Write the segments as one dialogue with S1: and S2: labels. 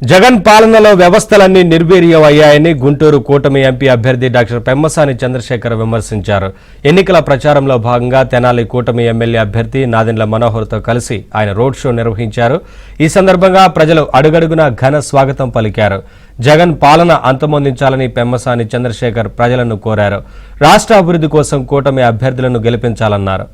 S1: జగన్ పాలనలో వ్యవస్థలన్నీ నిర్వీర్యమయ్యాయని గుంటూరు కూటమి ఎంపీ అభ్యర్థి డాక్టర్ పెమ్మసాని చంద్రశేఖర్ విమర్శించారు. ఎన్నికల ప్రచారంలో భాగంగా తెనాలి కూటమి ఎమ్మెల్యే అభ్యర్థి నాదెండ్ల మనోహర్తో కలిసి ఆయన రోడ్ షో నిర్వహించారు. ఈ సందర్భంగా ప్రజలు అడుగడుగునా ఘన స్వాగతం పలికారు. జగన్ పాలన అంతమొందించాలని పెమ్మసాని చంద్రశేఖర్ ప్రజలను కోరారు. రాష్ట్ర అభివృద్ధి కోసం కూటమి అభ్యర్థులను గెలిపించాలన్నారు.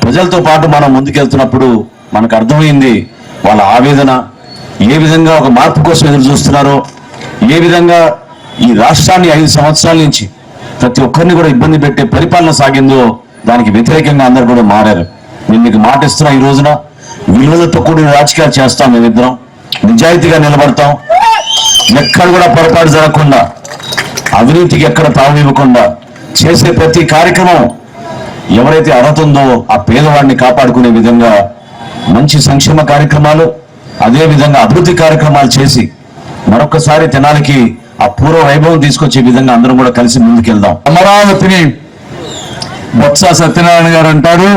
S2: ప్రజలతో పాటు మనం ముందుకెళ్తున్నప్పుడు మనకు అర్థమైంది వాళ్ళ ఆవేదన, ఏ విధంగా ఒక మార్పు కోసం ఎదురు చూస్తున్నారో, ఏ విధంగా ఈ రాష్ట్రాన్ని 5 సంవత్సరాల నుంచి ప్రతి ఒక్కరిని కూడా ఇబ్బంది పెట్టే పరిపాలన సాగిందో దానికి వ్యతిరేకంగా అందరూ కూడా మారారు. నేను మీకు మాట ఇస్తున్నా, ఈ రోజున విలువలతో కూడిన రాజకీయాలు చేస్తాం. మేమిద్దరం నిజాయితీగా నిలబడతాం. ఎక్కడ కూడా పొరపాటు జరగకుండా, అవినీతికి ఎక్కడ తావు ఇవ్వకుండా చేసే ప్రతి కార్యక్రమం ఎవరైతే అర్హత ఉందో ఆ పేదవాడిని కాపాడుకునే విధంగా మంచి సంక్షేమ కార్యక్రమాలు, అదే విధంగా అభివృద్ధి కార్యక్రమాలు చేసి మరొకసారి తెనాలికి ఆ పూర్వ వైభవం తీసుకొచ్చే విధంగా అందరం కూడా కలిసి ముందుకెళ్దాం.
S3: అమరావతిని బొత్స సత్యనారాయణ గారు అంటారు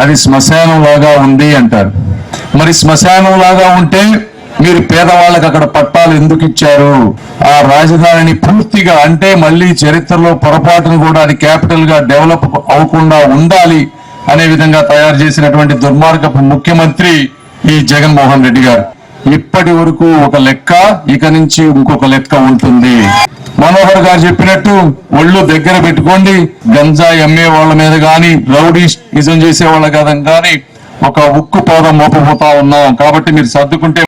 S3: అది శ్మశానం లాగా ఉంది అంటారు. మరి శ్మశానం లాగా ఉంటే మీరు పేదవాళ్ళకి అక్కడ పట్టాలు ఎందుకు ఇచ్చారు? ఆ రాజధానిని పూర్తిగా, అంటే మళ్ళీ చరిత్రలో పొరపాటును కూడా అది క్యాపిటల్ గా డెవలప్ అవ్వకుండా ఉండాలి అనే విధంగా తయారు చేసినటువంటి దుర్మార్గపు ముఖ్యమంత్రి ఈ జగన్మోహన్ రెడ్డి గారు. ఇప్పటి వరకు ఒక లెక్క, ఇక నుంచి ఇంకొక లెక్క ఉంటుంది. మనోహర్ గారు చెప్పినట్టు ఒళ్ళు దగ్గర పెట్టుకోండి. గంజాయి అమ్మే వాళ్ళ మీద గాని, రౌడీ నిజం చేసే వాళ్ళ కదా గాని ఒక ఉక్కు పౌరం మోపబోతా ఉన్నాం. కాబట్టి మీరు సర్దుకుంటే